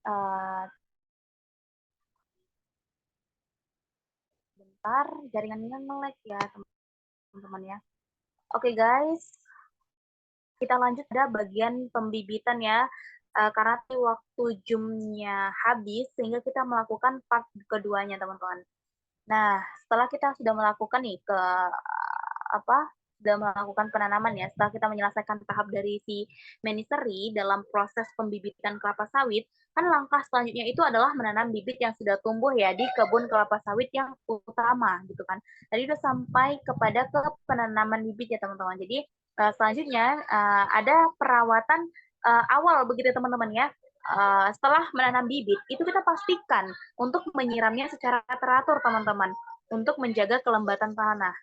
Uh, bentar, jaringannya nge-lag ya teman-teman ya. Oke guys, kita lanjut pada bagian pembibitan ya. Karena waktu zoom-nya habis, sehingga kita melakukan part keduanya teman-teman. Nah, setelah kita sudah melakukan nih sudah melakukan penanaman ya, setelah kita menyelesaikan tahap dari si meniseri dalam proses pembibitan kelapa sawit, kan langkah selanjutnya itu adalah menanam bibit yang sudah tumbuh ya di kebun kelapa sawit yang utama gitu kan. Tadi udah sampai kepada ke penanaman bibit ya teman-teman. Jadi selanjutnya ada perawatan awal begitu teman-teman ya. Setelah menanam bibit, itu kita pastikan untuk menyiramnya secara teratur, teman-teman, untuk menjaga kelembatan tanah.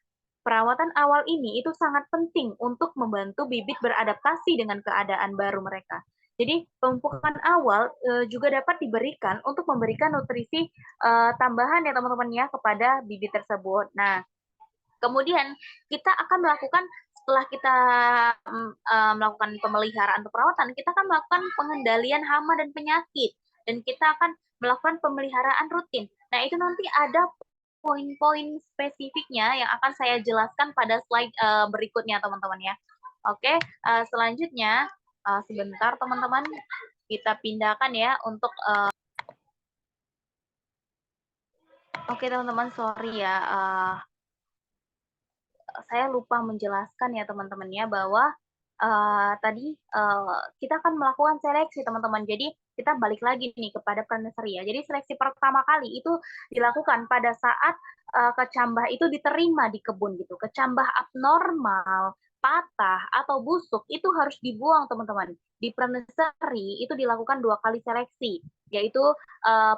Perawatan awal ini itu sangat penting untuk membantu bibit beradaptasi dengan keadaan baru mereka. Jadi pemupukan awal juga dapat diberikan untuk memberikan nutrisi tambahan ya teman-teman ya kepada bibit tersebut. Nah, kemudian kita akan melakukan setelah kita melakukan pemeliharaan atau perawatan, kita akan melakukan pengendalian hama dan penyakit, dan kita akan melakukan pemeliharaan rutin. Nah, itu nanti ada poin-poin spesifiknya yang akan saya jelaskan pada slide berikutnya, teman-teman ya. Oke, selanjutnya sebentar teman-teman, kita pindahkan ya untuk oke teman-teman, sorry ya. Saya lupa menjelaskan ya teman-teman ya bahwa tadi kita akan melakukan seleksi teman-teman. Jadi kita balik lagi nih kepada pranasari ya. Jadi seleksi pertama kali itu dilakukan pada saat kecambah itu diterima di kebun gitu. Kecambah abnormal, patah atau busuk itu harus dibuang teman-teman. Di pranasari itu dilakukan 2 kali seleksi, yaitu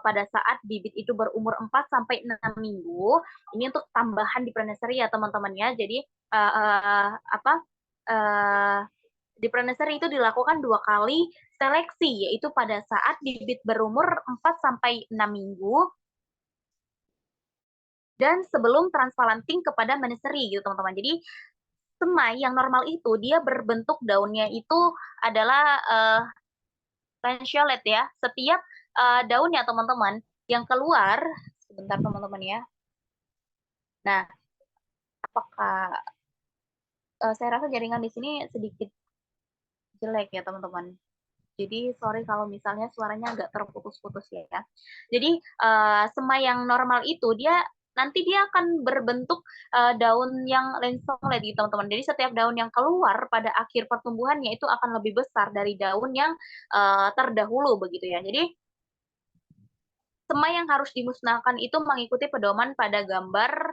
pada saat bibit itu berumur 4 sampai 6 minggu. Ini untuk tambahan di pranasari ya teman-teman ya. Jadi di pranasari itu dilakukan 2 kali seleksi, yaitu pada saat bibit berumur 4 sampai 6 minggu dan sebelum transplanting kepada meniseri gitu teman-teman. Jadi semai yang normal itu dia berbentuk daunnya itu adalah lanceolate ya. Setiap daunnya teman-teman yang keluar, sebentar teman-teman ya. Nah, apakah saya rasa jaringan di sini sedikit jelek ya teman-teman. Jadi sorry kalau misalnya suaranya agak terputus-putus ya. Jadi semai yang normal itu nanti dia akan berbentuk daun yang lanceolate gitu teman-teman. Jadi setiap daun yang keluar pada akhir pertumbuhannya itu akan lebih besar dari daun yang terdahulu begitu ya. Jadi semai yang harus dimusnahkan itu mengikuti pedoman pada gambar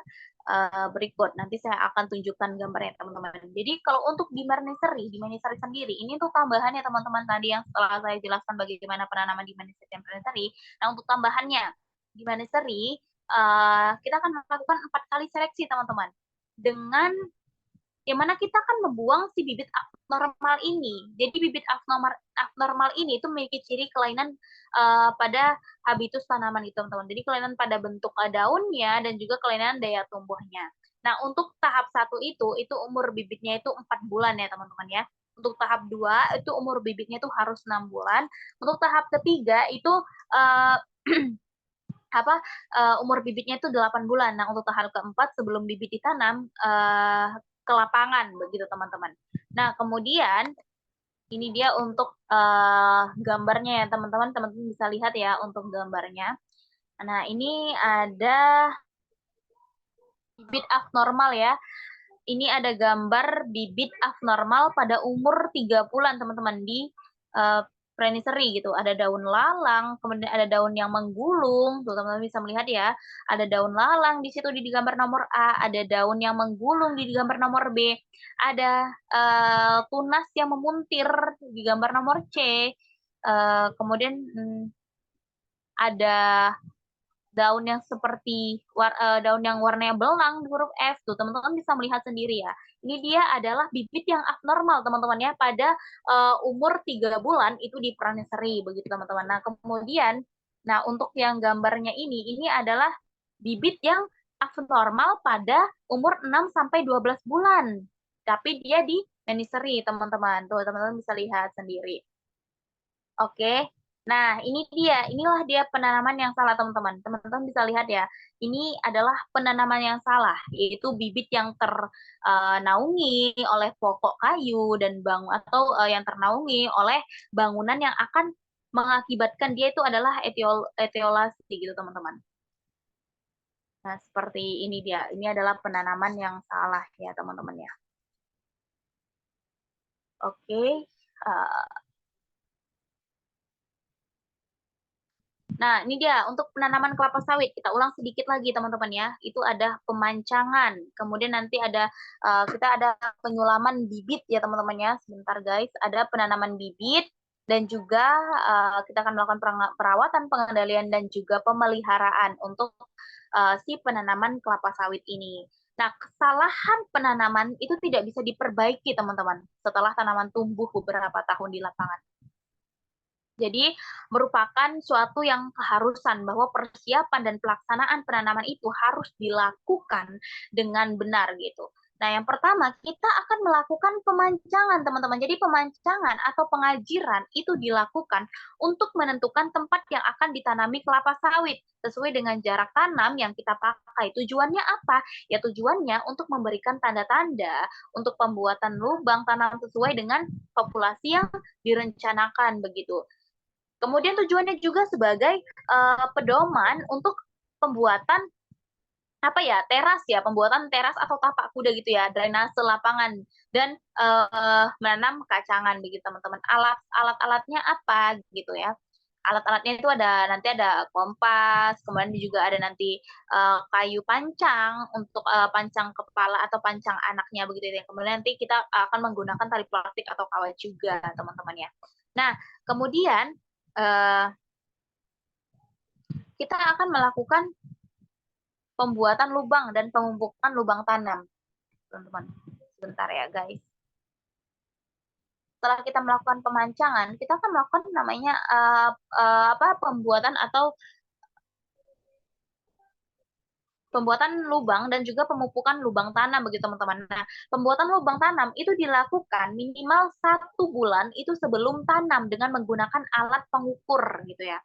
berikut. Nanti saya akan tunjukkan gambarnya teman-teman. Jadi kalau untuk di meniseri sendiri, ini tuh tambahannya teman-teman tadi yang setelah saya jelaskan bagaimana penanaman di meniseri dan meniseri. Nah untuk tambahannya di meniseri, kita akan melakukan 4 kali seleksi teman-teman. Dengan yang mana kita akan membuang si bibit abnormal ini. Jadi bibit abnormal ini itu memiliki ciri kelainan pada habitus tanaman itu, teman-teman. Jadi kelainan pada bentuk daunnya dan juga kelainan daya tumbuhnya. Nah, untuk tahap 1 itu umur bibitnya itu 4 bulan ya, teman-teman ya. Untuk tahap 2 itu umur bibitnya itu harus 6 bulan. Untuk tahap ketiga itu umur bibitnya itu 8 bulan. Nah, untuk tahap keempat sebelum bibit ditanam ke lapangan begitu teman-teman. Nah, kemudian ini dia untuk gambarnya ya teman-teman. Teman-teman bisa lihat ya untuk gambarnya. Nah, ini ada bibit abnormal ya. Ini ada gambar bibit abnormal pada umur 3 bulan teman-teman di pranasari gitu. Ada daun lalang, kemudian ada daun yang menggulung. Tuh teman-teman bisa melihat ya. Ada daun lalang di situ di gambar nomor A, ada daun yang menggulung di gambar nomor B, ada tunas yang memuntir di gambar nomor C. Kemudian ada daun yang seperti daun yang warnanya belang di huruf F tuh teman-teman bisa melihat sendiri ya. Ini dia adalah bibit yang abnormal teman-teman ya pada umur 3 bulan itu di pranasari begitu teman-teman. Nah, kemudian untuk yang gambarnya ini adalah bibit yang abnormal pada umur 6 sampai 12 bulan. Tapi dia di meniseri teman-teman. Tuh teman-teman bisa lihat sendiri. Oke. Nah, inilah dia penanaman yang salah, teman-teman. Teman-teman bisa lihat ya, ini adalah penanaman yang salah, yaitu bibit yang ternaungi oleh pokok kayu dan atau yang ternaungi oleh bangunan yang akan mengakibatkan dia itu adalah etiolasi gitu, teman-teman. Nah, seperti ini dia. Ini adalah penanaman yang salah ya, teman-teman ya. Oke. Nah, ini dia untuk penanaman kelapa sawit. Kita ulang sedikit lagi, teman-teman ya. Itu ada pemancangan. Kemudian nanti kita ada penyulaman bibit ya, teman-teman ya. Sebentar, guys. Ada penanaman bibit dan juga kita akan melakukan perawatan, pengendalian dan juga pemeliharaan untuk si penanaman kelapa sawit ini. Nah, kesalahan penanaman itu tidak bisa diperbaiki, teman-teman, setelah tanaman tumbuh beberapa tahun di lapangan. Jadi merupakan suatu yang keharusan bahwa persiapan dan pelaksanaan penanaman itu harus dilakukan dengan benar gitu. Nah, yang pertama kita akan melakukan pemancangan, teman-teman. Jadi pemancangan atau pengajiran itu dilakukan untuk menentukan tempat yang akan ditanami kelapa sawit sesuai dengan jarak tanam yang kita pakai. Tujuannya apa? Ya tujuannya untuk memberikan tanda-tanda untuk pembuatan lubang tanam sesuai dengan populasi yang direncanakan begitu. Kemudian tujuannya juga sebagai pedoman untuk pembuatan teras ya, pembuatan teras atau tapak kuda gitu ya, drainase lapangan dan menanam kacangan begitu teman-teman. Alat-alatnya apa gitu ya? Alat-alatnya itu nanti ada kompas, kemudian juga ada nanti kayu pancang untuk pancang kepala atau pancang anaknya begitu ya. Kemudian nanti kita akan menggunakan tali plastik atau kawat juga teman-teman ya. Nah, kemudian kita akan melakukan pembuatan lubang dan pemumpukan lubang tanam, teman-teman. Sebentar ya, guys. Setelah kita melakukan pemancangan, kita akan melakukan namanya pembuatan atau pembuatan lubang dan juga pemupukan lubang tanam begitu teman-teman. Nah, pembuatan lubang tanam itu dilakukan minimal 1 bulan itu sebelum tanam dengan menggunakan alat pengukur gitu ya.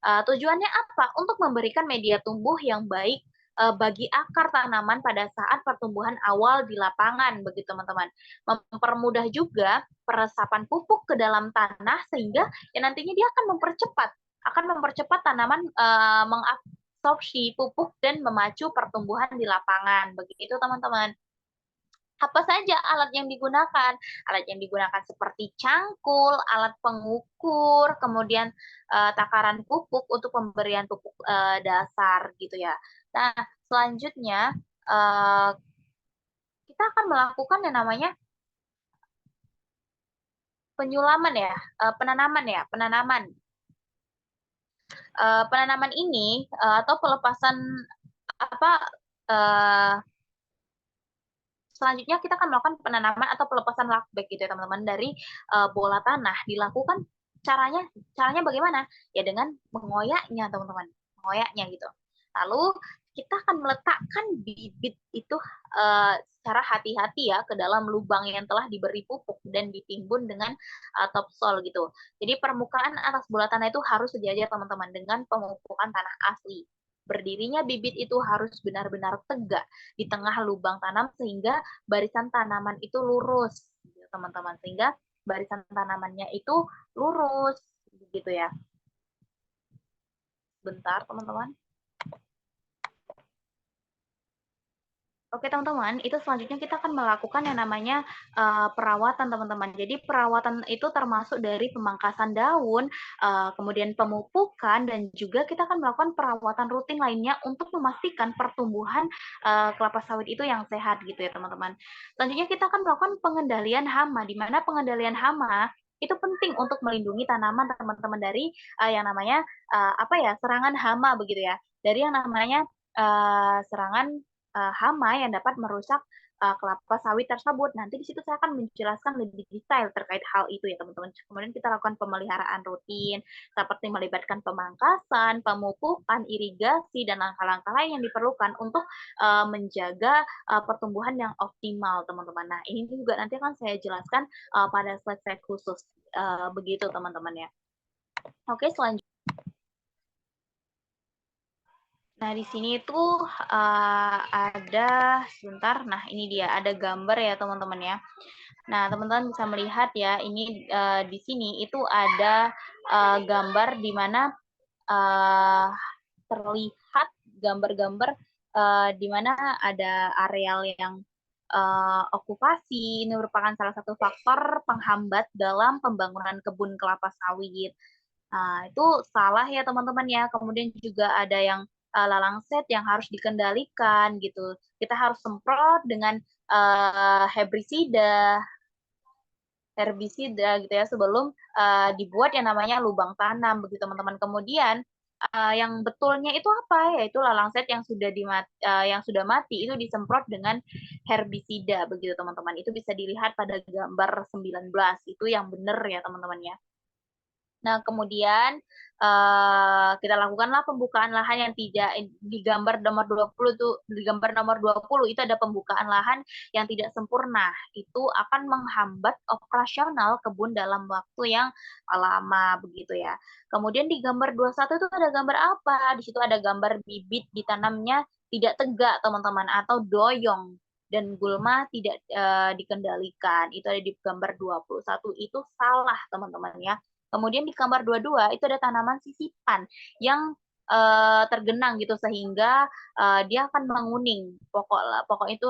Tujuannya apa? Untuk memberikan media tumbuh yang baik bagi akar tanaman pada saat pertumbuhan awal di lapangan, begitu teman-teman. Mempermudah juga peresapan pupuk ke dalam tanah sehingga ya nantinya dia akan mempercepat tanaman mengabsorpsi pupuk dan memacu pertumbuhan di lapangan, begitu teman-teman. Apa saja alat yang digunakan? Alat yang digunakan seperti cangkul, alat pengukur, kemudian takaran pupuk untuk pemberian pupuk dasar gitu ya. Nah, selanjutnya kita akan melakukan yang namanya penyulaman ya, penanaman. Penanaman ini atau pelepasan apa selanjutnya kita akan melakukan penanaman atau pelepasan lakbek gitu ya teman-teman dari bola tanah. Dilakukan caranya bagaimana? Ya dengan mengoyaknya teman-teman, mengoyaknya gitu. Lalu kita akan meletakkan bibit itu secara hati-hati ya ke dalam lubang yang telah diberi pupuk dan ditimbun dengan topsoil gitu. Jadi permukaan atas bola tanah itu harus sejajar teman-teman dengan pemupukan tanah asli. Berdirinya bibit itu harus benar-benar tegak di tengah lubang tanam sehingga barisan tanaman itu lurus, teman-teman. Sehingga barisan tanamannya itu lurus, gitu ya. Bentar, teman-teman. Oke teman-teman, itu selanjutnya kita akan melakukan yang namanya perawatan teman-teman. Jadi perawatan itu termasuk dari pemangkasan daun, kemudian pemupukan, dan juga kita akan melakukan perawatan rutin lainnya untuk memastikan pertumbuhan kelapa sawit itu yang sehat gitu ya teman-teman. Selanjutnya kita akan melakukan pengendalian hama, di mana pengendalian hama itu penting untuk melindungi tanaman teman-teman dari yang namanya serangan hama begitu ya. Dari yang namanya serangan hama yang dapat merusak kelapa sawit tersebut. Nanti di situ saya akan menjelaskan lebih detail terkait hal itu ya teman-teman. Kemudian kita lakukan pemeliharaan rutin seperti melibatkan pemangkasan, pemupukan, irigasi dan langkah-langkah lain yang diperlukan untuk menjaga pertumbuhan yang optimal teman-teman. Nah ini juga nanti akan saya jelaskan pada slide-slide khusus begitu teman-teman ya. Oke, nah, di sini tuh, ada sebentar, nah ini dia, ada gambar ya teman-teman ya. Nah, teman-teman bisa melihat ya, ini, di sini itu ada, gambar di mana, eee, terlihat gambar-gambar, di mana ada areal yang, okupasi, ini merupakan salah satu faktor penghambat dalam pembangunan kebun kelapa sawit. Nah, itu salah ya teman-teman ya. Kemudian juga ada yang, lalangset yang harus dikendalikan gitu. Kita harus semprot dengan, herbisida gitu ya sebelum, dibuat yang namanya lubang tanam begitu teman-teman. Kemudian, yang betulnya itu apa, yaitu lalangset yang sudah mati itu disemprot dengan herbisida begitu teman-teman. Itu bisa dilihat pada gambar 19, itu yang benar ya teman-teman ya. Nah, kemudian, kita lakukanlah pembukaan lahan yang tidak di gambar nomor 20 tuh, di gambar nomor 20 itu ada pembukaan lahan yang tidak sempurna. Itu akan menghambat operasional kebun dalam waktu yang lama, begitu ya. Kemudian di gambar 21 itu ada gambar apa? Di situ ada gambar bibit ditanamnya tidak tegak, teman-teman, atau doyong dan gulma tidak, dikendalikan. Itu ada di gambar 21, itu salah, teman-teman ya. Kemudian di gambar 22 itu ada tanaman sisipan yang, tergenang gitu sehingga, dia akan menguning. Pokok itu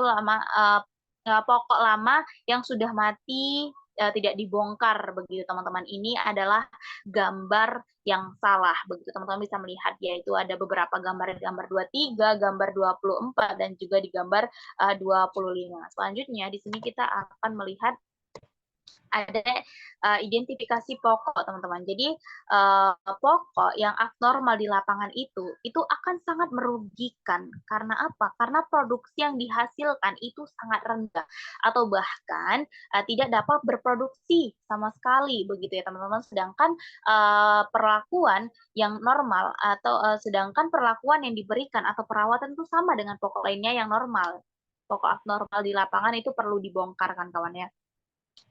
pokok lama yang sudah mati, tidak dibongkar begitu teman-teman. Ini adalah gambar yang salah begitu teman-teman bisa melihat yaitu ada beberapa gambar di gambar 23, gambar 24 dan juga di gambar, 25. Selanjutnya di sini kita akan melihat ada, identifikasi pokok, teman-teman. Jadi, pokok yang abnormal di lapangan itu akan sangat merugikan. Karena apa? Karena produksi yang dihasilkan itu sangat rendah atau bahkan, tidak dapat berproduksi sama sekali, begitu ya, teman-teman. Sedangkan, perlakuan yang normal atau, sedangkan perlakuan yang diberikan atau perawatan itu sama dengan pokok lainnya yang normal. Pokok abnormal di lapangan itu perlu dibongkar kan, kawan ya.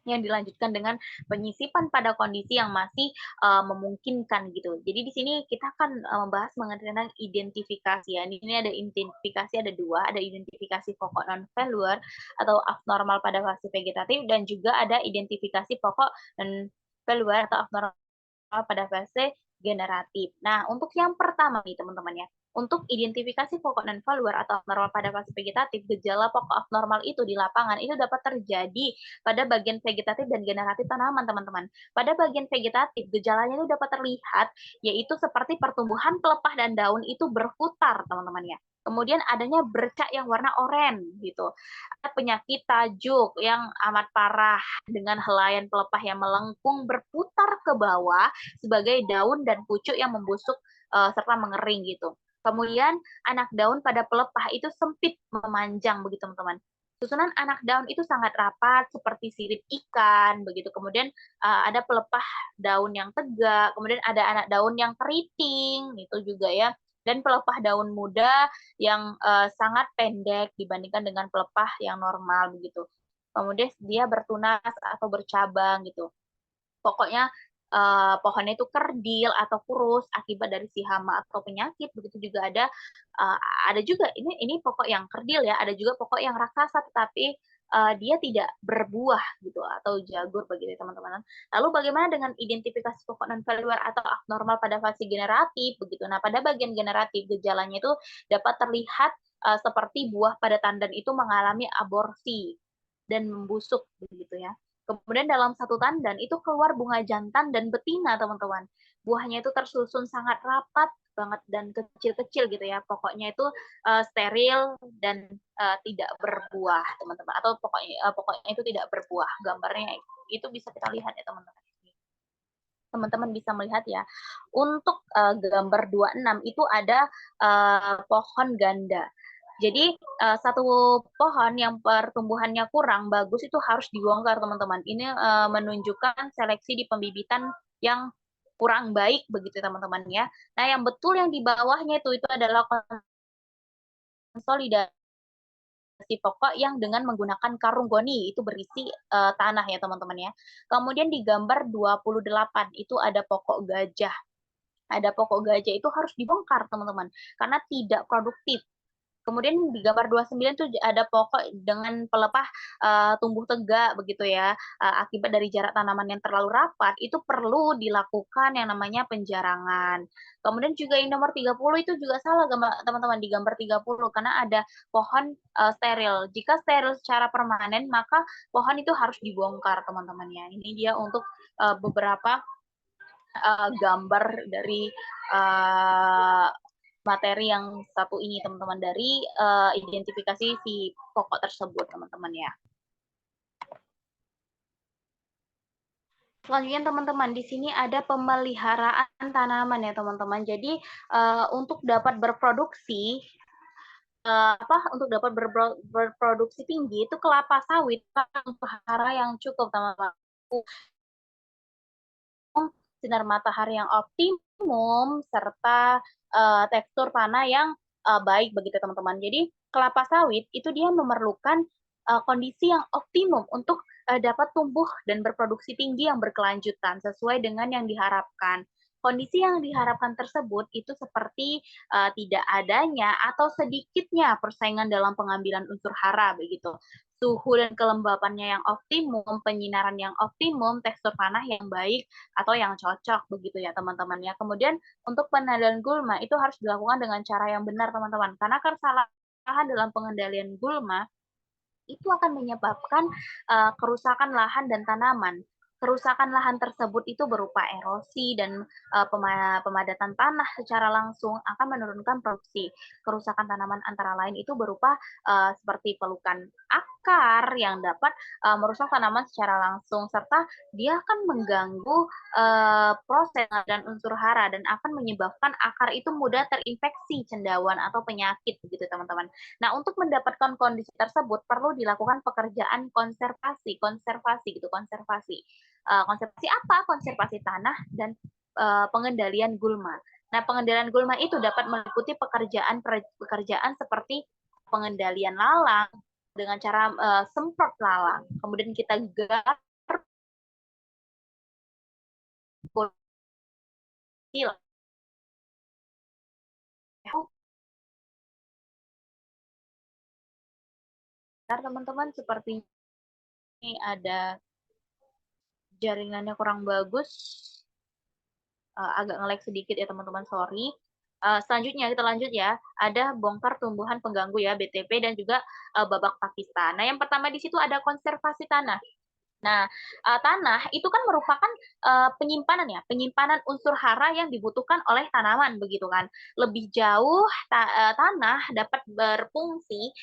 Yang dilanjutkan dengan penyisipan pada kondisi yang masih, memungkinkan gitu. Jadi di sini kita akan, membahas mengenai tentang identifikasi ya. Di sini ada identifikasi ada 2, ada identifikasi pokok non-failure atau abnormal pada fase vegetatif dan juga ada identifikasi pokok non-failure atau abnormal pada fase generatif. Nah, untuk yang pertama nih teman-teman ya, untuk identifikasi pokok non-follower atau abnormal pada fase vegetatif, gejala pokok abnormal itu di lapangan itu dapat terjadi pada bagian vegetatif dan generatif tanaman, teman-teman. Pada bagian vegetatif, gejalanya itu dapat terlihat, yaitu seperti pertumbuhan pelepah dan daun itu berputar, teman-teman ya. Kemudian adanya bercak yang warna oranye gitu. Ada penyakit tajuk yang amat parah dengan helaian pelepah yang melengkung berputar ke bawah sebagai daun dan pucuk yang membusuk, serta mengering gitu. Kemudian anak daun pada pelepah itu sempit memanjang begitu teman-teman. Susunan anak daun itu sangat rapat seperti sirip ikan begitu. Kemudian, ada pelepah daun yang tegak, kemudian ada anak daun yang keriting itu juga ya, dan pelepah daun muda yang, sangat pendek dibandingkan dengan pelepah yang normal begitu. Kemudian dia bertunas atau bercabang gitu. Pokoknya, pohonnya itu kerdil atau kurus akibat dari si hama atau penyakit, begitu juga eee, ada juga ini pokok yang kerdil ya, ada juga pokok yang raksasa tetapi, dia tidak berbuah gitu atau jagur begitu ya teman-teman. Lalu bagaimana dengan identifikasi pokok non-failure atau abnormal pada fase generatif begitu. Nah, pada bagian generatif gejalanya itu dapat terlihat, seperti buah pada tandan itu mengalami aborsi dan membusuk begitu ya. Kemudian dalam satu tandan itu keluar bunga jantan dan betina, teman-teman. Buahnya itu tersusun sangat rapat banget dan kecil-kecil gitu ya. Pokoknya itu, steril dan, tidak berbuah, teman-teman. Atau pokoknya itu tidak berbuah. Gambarnya itu bisa kita lihat ya, teman-teman. Teman-teman bisa melihat ya. Untuk, gambar 26 itu ada, pohon ganda. Jadi, satu pohon yang pertumbuhannya kurang bagus itu harus dibongkar, teman-teman. Ini, menunjukkan seleksi di pembibitan yang kurang baik begitu, teman-teman, ya. Nah, yang betul yang di bawahnya itu adalah konsolidasi pokok yang dengan menggunakan karung goni, itu berisi tanah ya teman-teman ya. Kemudian di gambar 28 itu ada pokok gajah. Ada pokok gajah itu harus dibongkar teman-teman, karena tidak produktif. Kemudian di gambar 29 tuh ada pokok dengan pelepah tumbuh tegak begitu ya, akibat dari jarak tanaman yang terlalu rapat, itu perlu dilakukan yang namanya penjarangan. Kemudian juga yang nomor 30 itu juga salah teman-teman, di gambar 30 karena ada pohon steril. Jika steril secara permanen, maka pohon itu harus dibongkar teman-teman ya. Ini dia untuk beberapa gambar dari materi yang satu ini teman-teman, dari identifikasi si pokok tersebut teman-teman ya. Selanjutnya teman-teman, di sini ada pemeliharaan tanaman ya teman-teman. Jadi untuk dapat berproduksi untuk dapat berproduksi tinggi itu kelapa sawit untuk hara yang cukup teman-teman. Sinar matahari yang optimum serta tekstur tanah yang baik begitu teman-teman. Jadi kelapa sawit itu dia memerlukan kondisi yang optimum untuk dapat tumbuh dan berproduksi tinggi yang berkelanjutan sesuai dengan yang diharapkan. Kondisi yang diharapkan tersebut itu seperti tidak adanya atau sedikitnya persaingan dalam pengambilan unsur hara begitu. Suhu dan kelembapannya yang optimum, penyinaran yang optimum, tekstur tanah yang baik atau yang cocok begitu ya teman-teman ya. Kemudian untuk pengendalian gulma itu harus dilakukan dengan cara yang benar teman-teman. Karena kesalahan dalam pengendalian gulma itu akan menyebabkan kerusakan lahan dan tanaman. Kerusakan lahan tersebut itu berupa erosi dan pemadatan tanah secara langsung akan menurunkan produksi. Kerusakan tanaman antara lain itu berupa seperti pelukan akar yang dapat merusak tanaman secara langsung, serta dia akan mengganggu proses dan unsur hara dan akan menyebabkan akar itu mudah terinfeksi cendawan atau penyakit begitu teman-teman. Nah, untuk mendapatkan kondisi tersebut perlu dilakukan pekerjaan konservasi gitu, konservasi. Konservasi apa? Konservasi tanah dan pengendalian gulma. Nah, pengendalian gulma itu dapat meliputi pekerjaan seperti pengendalian lalang dengan cara semprot lalang. Kemudian kita garap teman-teman, seperti ini ada jaringannya kurang bagus, agak nge-lag sedikit ya teman-teman, sorry. Selanjutnya kita lanjut ya, ada bongkar tumbuhan pengganggu ya, BTP dan juga babak Pakistan. Nah, yang pertama di situ ada konservasi tanah. Nah, tanah itu kan merupakan penyimpanan ya, penyimpanan unsur hara yang dibutuhkan oleh tanaman begitu kan. Lebih jauh tanah dapat berfungsi,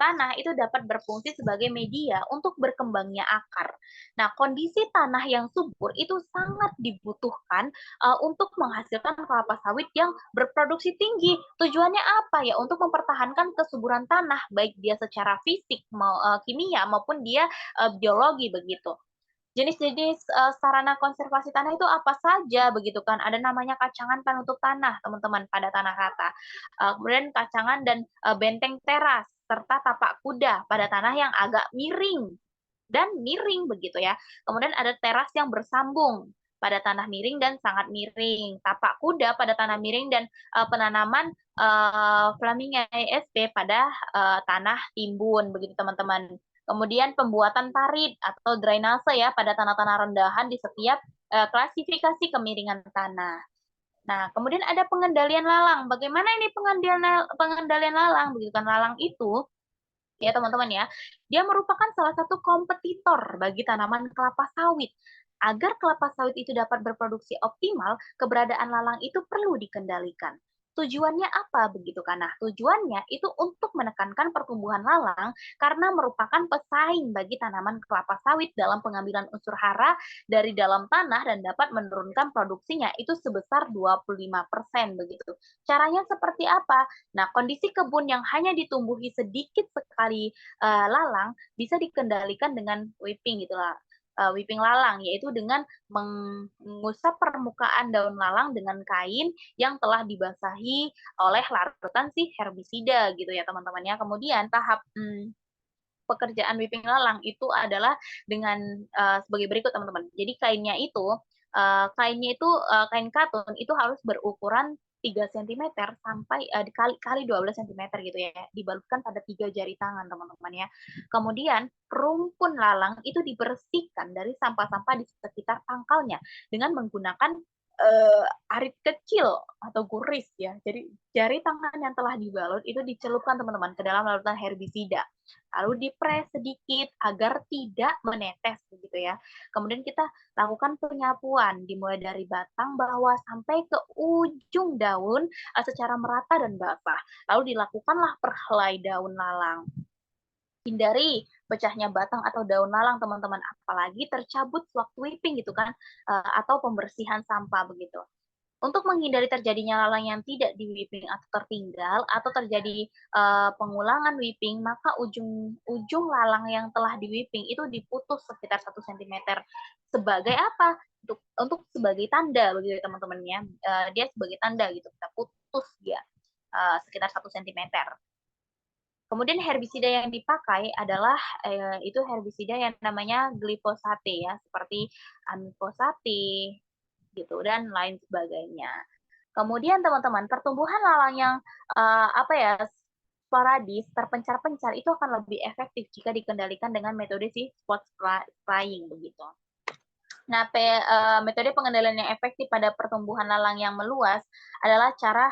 tanah itu dapat berfungsi sebagai media untuk berkembangnya akar. Nah, kondisi tanah yang subur itu sangat dibutuhkan untuk menghasilkan kelapa sawit yang berproduksi tinggi. Tujuannya apa ya? Untuk mempertahankan kesuburan tanah, baik dia secara fisik, kimia maupun dia biologi begitu. Jenis-jenis sarana konservasi tanah itu apa saja begitu kan? Ada namanya kacangan penutup tanah, teman-teman, pada tanah rata. Kemudian kacangan dan benteng teras serta tapak kuda pada tanah yang agak miring dan miring begitu ya. Kemudian ada teras yang bersambung pada tanah miring dan sangat miring, tapak kuda pada tanah miring dan penanaman Flamingia ESP pada tanah timbun begitu teman-teman. Kemudian pembuatan parit atau drainase ya pada tanah-tanah rendahan di setiap klasifikasi kemiringan tanah. Nah, kemudian ada pengendalian lalang. Bagaimana ini pengendalian lalang? Begitu kan, lalang itu ya teman-teman ya, dia merupakan salah satu kompetitor bagi tanaman kelapa sawit. Agar kelapa sawit itu dapat berproduksi optimal, keberadaan lalang itu perlu dikendalikan. Tujuannya apa begitu kan? Nah, tujuannya itu untuk menekankan pertumbuhan lalang karena merupakan pesaing bagi tanaman kelapa sawit dalam pengambilan unsur hara dari dalam tanah dan dapat menurunkan produksinya itu sebesar 25% begitu. Caranya seperti apa? Nah, kondisi kebun yang hanya ditumbuhi sedikit sekali lalang bisa dikendalikan dengan whipping gitu lah. whipping lalang, yaitu dengan mengusap permukaan daun lalang dengan kain yang telah dibasahi oleh larutan si herbisida gitu ya teman-teman ya. Kemudian tahap pekerjaan whipping lalang itu adalah dengan sebagai berikut teman-teman. Jadi kain katun itu harus berukuran 3 cm sampai kali 12 cm gitu ya. Dibalutkan pada 3 jari tangan teman-teman ya. Kemudian rumpun lalang itu dibersihkan dari sampah-sampah di sekitar pangkalnya dengan menggunakan arit kecil atau guris ya. Jadi jari tangan yang telah dibalut itu dicelupkan teman-teman ke dalam larutan herbisida. Lalu dipres sedikit agar tidak menetes begitu ya. Kemudian kita lakukan penyapuan dimulai dari batang bawah sampai ke ujung daun secara merata dan basah. Lalu dilakukanlah perhelai daun lalang. Hindari pecahnya batang atau daun lalang teman-teman, apalagi tercabut sewaktu whipping gitu kan, atau pembersihan sampah begitu. Untuk menghindari terjadinya lalang yang tidak di whipping atau tertinggal atau terjadi pengulangan whipping, maka ujung lalang yang telah di whipping itu diputus sekitar 1 cm. Sebagai apa? Untuk sebagai tanda begitu teman-teman ya. Dia sebagai tanda gitu, kita putus dia sekitar 1 cm. Kemudian herbisida yang dipakai adalah itu herbisida yang namanya glifosate ya, seperti amifosate gitu dan lain sebagainya. Kemudian teman-teman, pertumbuhan lalang yang sporadis, terpencar-pencar itu akan lebih efektif jika dikendalikan dengan metode si spot spraying begitu. Nah, metode pengendalian yang efektif pada pertumbuhan lalang yang meluas adalah cara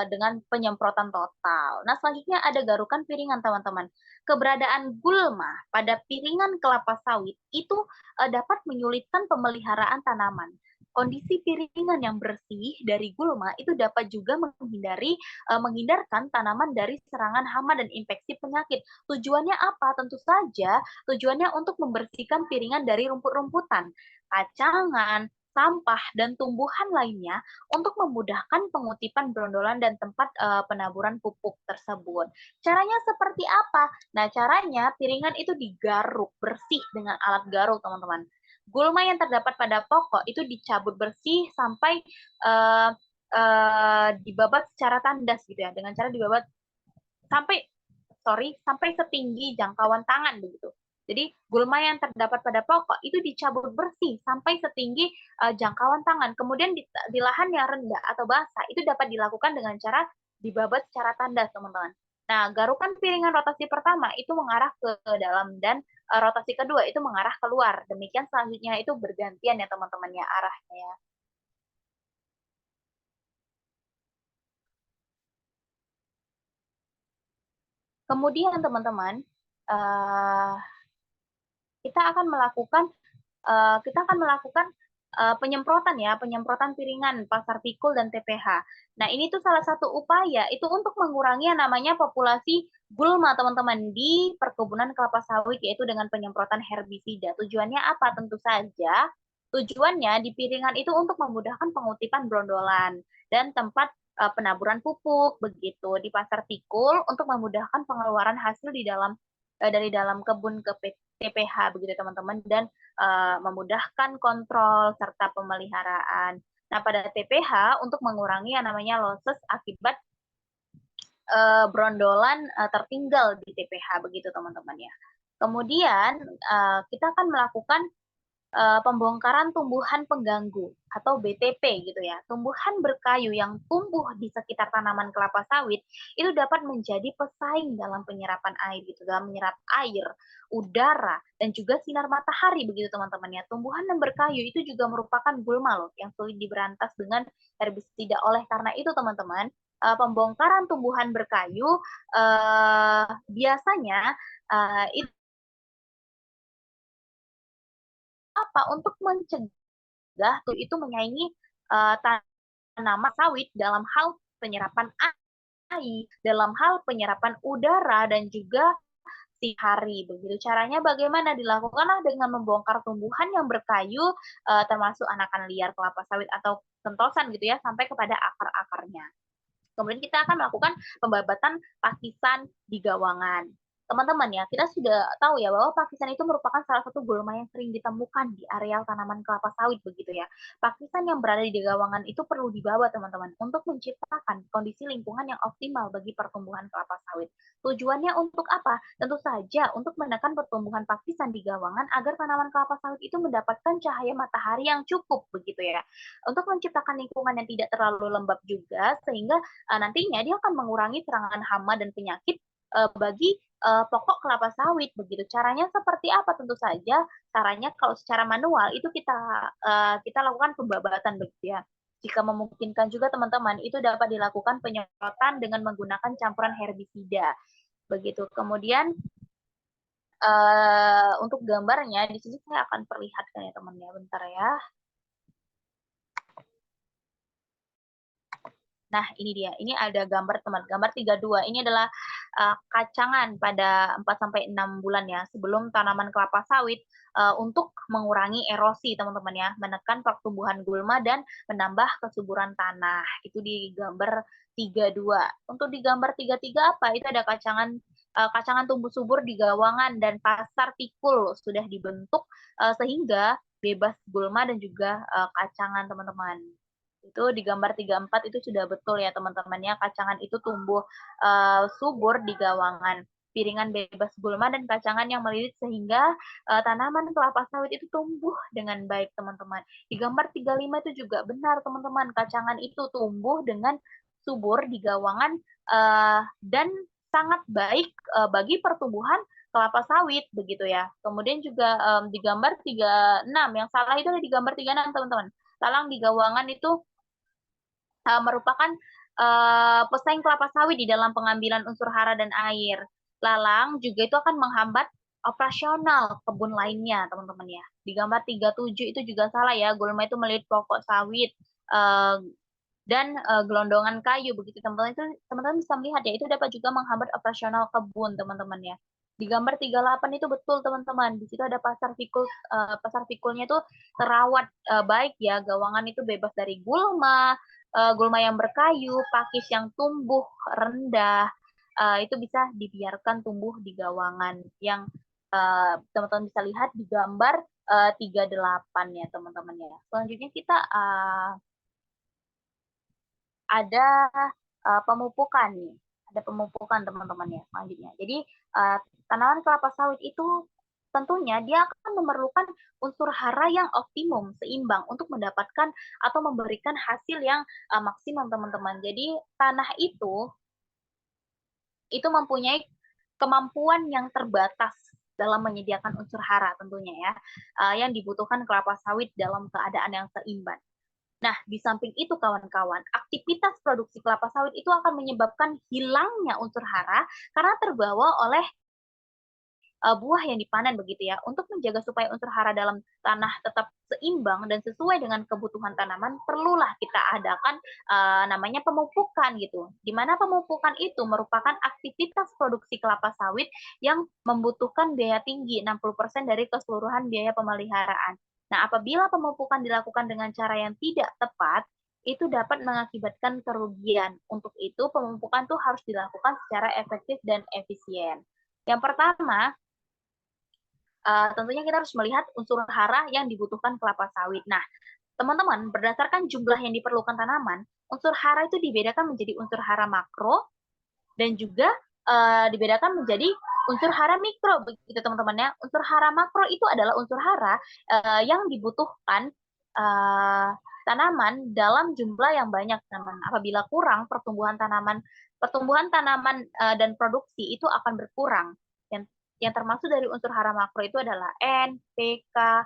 dengan penyemprotan total. Nah, selanjutnya ada garukan piringan, teman-teman. Keberadaan gulma pada piringan kelapa sawit itu dapat menyulitkan pemeliharaan tanaman. Kondisi piringan yang bersih dari gulma itu dapat juga menghindarkan tanaman dari serangan hama dan infeksi penyakit. Tujuannya apa? Tentu saja tujuannya untuk membersihkan piringan dari rumput-rumputan, kacangan, sampah, dan tumbuhan lainnya untuk memudahkan pengutipan brondolan dan tempat penaburan pupuk tersebut. Caranya seperti apa? Nah, caranya piringan itu digaruk bersih dengan alat garuk, teman-teman. Gulma yang terdapat pada pokok itu dicabut bersih sampai dibabat secara tandas gitu ya, dengan cara dibabat sampai setinggi jangkauan tangan begitu. Jadi gulma yang terdapat pada pokok itu dicabut bersih sampai setinggi jangkauan tangan. Kemudian di lahan yang rendah atau basah itu dapat dilakukan dengan cara dibabat secara tandas, teman-teman. Nah, garukan piringan rotasi pertama itu mengarah ke dalam dan rotasi kedua itu mengarah keluar. Demikian selanjutnya itu bergantian ya teman-teman ya arahnya ya. Kemudian teman-teman, kita akan melakukan penyemprotan piringan, pasar pikul dan TPH. Nah, ini tuh salah satu upaya itu untuk mengurangi yang namanya populasi gulma, teman-teman, di perkebunan kelapa sawit, yaitu dengan penyemprotan herbisida. Tujuannya apa? Tentu saja tujuannya di piringan itu untuk memudahkan pengutipan brondolan dan tempat penaburan pupuk begitu. Di pasar pikul untuk memudahkan pengeluaran hasil dari dalam kebun ke TPH begitu teman-teman, dan memudahkan kontrol serta pemeliharaan. Nah, pada TPH untuk mengurangi yang namanya losses akibat brondolan tertinggal di TPH begitu teman-teman ya. Kemudian kita akan melakukan pembongkaran tumbuhan pengganggu atau BTP gitu ya. Tumbuhan berkayu yang tumbuh di sekitar tanaman kelapa sawit itu dapat menjadi pesaing dalam penyerapan air gitu, dalam menyerap air, udara, dan juga sinar matahari begitu teman-teman ya. Tumbuhan yang berkayu itu juga merupakan gulma loh yang sulit diberantas dengan herbisida. Oleh karena itu teman-teman, pembongkaran tumbuhan berkayu biasanya itu untuk mencegah itu menyaingi tanaman sawit dalam hal penyerapan air, dalam hal penyerapan udara dan juga hari begitu. Caranya bagaimana? Dilakukanlah dengan membongkar tumbuhan yang berkayu termasuk anakan liar kelapa sawit atau sentosan gitu ya sampai kepada akar-akarnya. Kemudian kita akan melakukan pembabatan pakisan di gawangan. teman-teman ya, kita sudah tahu ya bahwa pakistan itu merupakan salah satu gulma yang sering ditemukan di areal tanaman kelapa sawit begitu ya. Pakistan yang berada di gawangan itu perlu dibawa teman-teman untuk menciptakan kondisi lingkungan yang optimal bagi pertumbuhan kelapa sawit. Tujuannya untuk apa? Tentu saja untuk menekan pertumbuhan pakistan di gawangan agar tanaman kelapa sawit itu mendapatkan cahaya matahari yang cukup begitu ya. Untuk menciptakan lingkungan yang tidak terlalu lembab juga sehingga nantinya dia akan mengurangi serangan hama dan penyakit bagi pokok kelapa sawit begitu. Caranya seperti apa? Tentu saja caranya kalau secara manual itu kita lakukan pembabatan begitu ya. Jika memungkinkan juga teman-teman itu dapat dilakukan penyemprotan dengan menggunakan campuran herbisida begitu. Kemudian untuk gambarnya di sini saya akan perlihatkan ya teman-teman ya, bentar ya. Nah, ini dia. Ini ada gambar teman. Gambar 32. Ini adalah kacangan pada 4-6 bulan ya sebelum tanaman kelapa sawit untuk mengurangi erosi teman-teman ya, menekan pertumbuhan gulma dan menambah kesuburan tanah. Itu di gambar 32. Untuk di gambar 33 apa? Itu ada kacangan tumbuh subur di gawangan dan pasar pikul sudah dibentuk sehingga bebas gulma dan juga kacangan teman-teman. Itu di gambar 34 itu sudah betul ya teman-teman ya, kacangan itu tumbuh subur di gawangan. Piringan bebas gulma dan kacangan yang melilit sehingga tanaman kelapa sawit itu tumbuh dengan baik teman-teman. Di gambar 35 itu juga benar teman-teman, kacangan itu tumbuh dengan subur di gawangan dan sangat baik bagi pertumbuhan kelapa sawit begitu ya. Kemudian juga di gambar 36, yang salah itu ada di gambar 36 teman-teman. Lalang di gawangan itu merupakan pesaing kelapa sawit di dalam pengambilan unsur hara dan air. Lalang juga itu akan menghambat operasional kebun lainnya, teman-teman ya. Di gambar 37 itu juga salah ya, gulma itu melilit pokok sawit dan gelondongan kayu begitu teman-teman. Itu teman-teman bisa melihat ya, itu dapat juga menghambat operasional kebun, teman-teman ya. Di gambar 38 itu betul teman-teman. Di situ ada pasar pikulnya itu terawat baik ya, gawangan itu bebas dari gulma, gulma yang berkayu, pakis yang tumbuh rendah, itu bisa dibiarkan tumbuh di gawangan yang teman-teman bisa lihat di gambar 38 ya teman-teman ya. Selanjutnya kita ada pemupukan nih, ada pemupukan teman-teman ya selanjutnya. Jadi tanaman kelapa sawit itu tentunya dia akan memerlukan unsur hara yang optimum, seimbang untuk mendapatkan atau memberikan hasil yang maksimum teman-teman. Jadi tanah itu mempunyai kemampuan yang terbatas dalam menyediakan unsur hara tentunya ya, yang dibutuhkan kelapa sawit dalam keadaan yang seimbang. Nah, di samping itu kawan-kawan, aktivitas produksi kelapa sawit itu akan menyebabkan hilangnya unsur hara karena terbawa oleh buah yang dipanen begitu ya. Untuk menjaga supaya unsur hara dalam tanah tetap seimbang dan sesuai dengan kebutuhan tanaman, perlulah kita adakan namanya pemupukan gitu. Di mana pemupukan itu merupakan aktivitas produksi kelapa sawit yang membutuhkan biaya tinggi, 60% dari keseluruhan biaya pemeliharaan. Nah, apabila pemupukan dilakukan dengan cara yang tidak tepat, itu dapat mengakibatkan kerugian. Untuk itu, pemupukan tuh harus dilakukan secara efektif dan efisien. Yang pertama, tentunya kita harus melihat unsur hara yang dibutuhkan kelapa sawit. Nah, teman-teman, berdasarkan jumlah yang diperlukan tanaman, unsur hara itu dibedakan menjadi unsur hara makro dan juga dibedakan menjadi unsur hara mikro, begitu teman-teman ya. Unsur hara makro itu adalah unsur hara yang dibutuhkan tanaman dalam jumlah yang banyak, teman. Apabila kurang, pertumbuhan tanaman dan produksi itu akan berkurang. Yang termasuk dari unsur hara makro itu adalah N, P, K,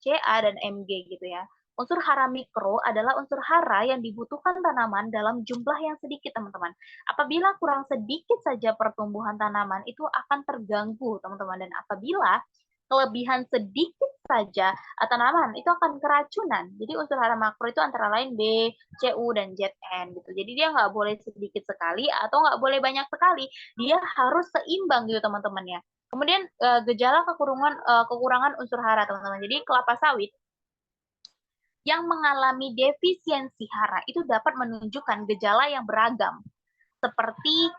Ca, dan Mg gitu ya. Unsur hara mikro adalah unsur hara yang dibutuhkan tanaman dalam jumlah yang sedikit, teman-teman. Apabila kurang sedikit saja pertumbuhan tanaman, itu akan terganggu, teman-teman. Dan apabila kelebihan sedikit saja tanaman, itu akan keracunan. Jadi unsur hara makro itu antara lain B, Cu, dan Zn gitu. Jadi dia nggak boleh sedikit sekali atau nggak boleh banyak sekali. Dia harus seimbang gitu, teman-teman ya. Kemudian gejala kekurangan unsur hara, teman-teman. Jadi kelapa sawit yang mengalami defisiensi hara itu dapat menunjukkan gejala yang beragam seperti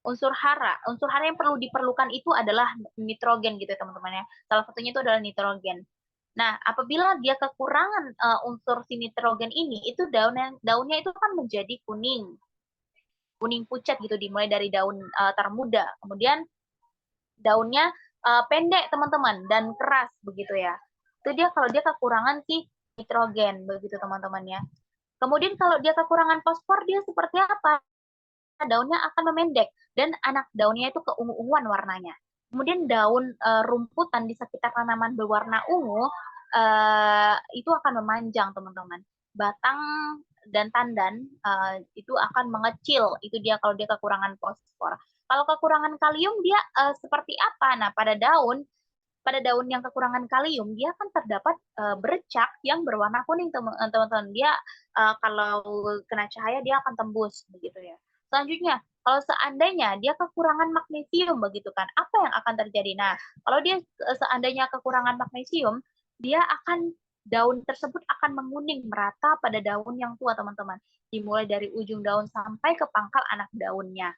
Unsur hara yang diperlukan itu adalah nitrogen gitu ya teman-teman ya. Salah satunya itu adalah nitrogen. Nah, apabila dia kekurangan unsur si nitrogen ini, itu daunnya itu kan menjadi kuning, kuning pucat gitu, dimulai dari daun termuda. Kemudian daunnya pendek teman-teman dan keras begitu ya. Itu dia kalau dia kekurangan si nitrogen begitu teman-teman ya. Kemudian kalau dia kekurangan fosfor dia seperti apa? Daunnya akan memendek dan anak daunnya itu keungu-unguan warnanya. Kemudian daun rumputan di sekitar tanaman berwarna ungu itu akan memanjang teman-teman. Batang dan tandan itu akan mengecil. Itu dia kalau dia kekurangan fosfor. Kalau kekurangan kalium dia seperti apa? Nah, pada daun yang kekurangan kalium dia akan terdapat bercak yang berwarna kuning teman-teman. Dia kalau kena cahaya dia akan tembus begitu ya. Selanjutnya, kalau seandainya dia kekurangan magnesium begitu kan, apa yang akan terjadi? Nah, kalau dia seandainya kekurangan magnesium, dia akan daun tersebut akan menguning merata pada daun yang tua teman-teman. Dimulai dari ujung daun sampai ke pangkal anak daunnya.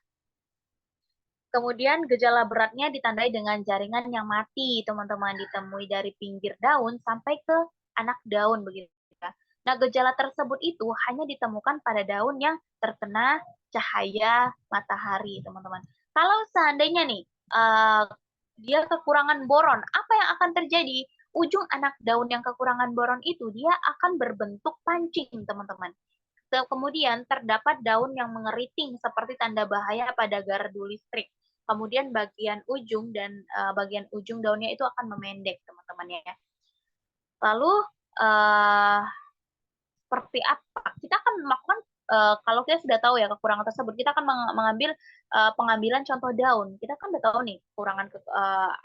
Kemudian gejala beratnya ditandai dengan jaringan yang mati, teman-teman, ditemui dari pinggir daun sampai ke anak daun begitu ya. Nah, gejala tersebut itu hanya ditemukan pada daun yang terkena cahaya matahari, teman-teman. Kalau seandainya nih dia kekurangan boron, apa yang akan terjadi? Ujung anak daun yang kekurangan boron itu dia akan berbentuk pancing, teman-teman. Kemudian terdapat daun yang mengeriting seperti tanda bahaya pada gardu listrik. Kemudian bagian ujung daunnya itu akan memendek, teman-teman ya. Lalu seperti apa? Kita akan melakukan kalau kita sudah tahu ya kekurangan tersebut, kita akan mengambil pengambilan contoh daun. Kita kan udah tahu nih kekurangan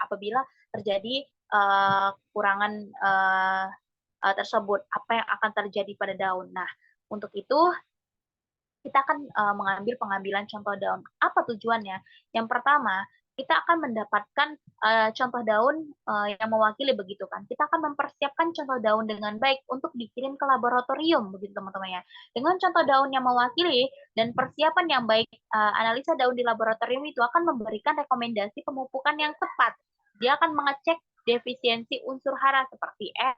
apabila terjadi kekurangan tersebut, apa yang akan terjadi pada daun. Nah, untuk itu kita akan mengambil pengambilan contoh daun. Apa tujuannya? Yang pertama, kita akan mendapatkan contoh daun yang mewakili begitu kan. Kita akan mempersiapkan contoh daun dengan baik untuk dikirim ke laboratorium begitu teman-teman ya. Dengan contoh daun yang mewakili dan persiapan yang baik, analisa daun di laboratorium itu akan memberikan rekomendasi pemupukan yang tepat. Dia akan mengecek defisiensi unsur hara seperti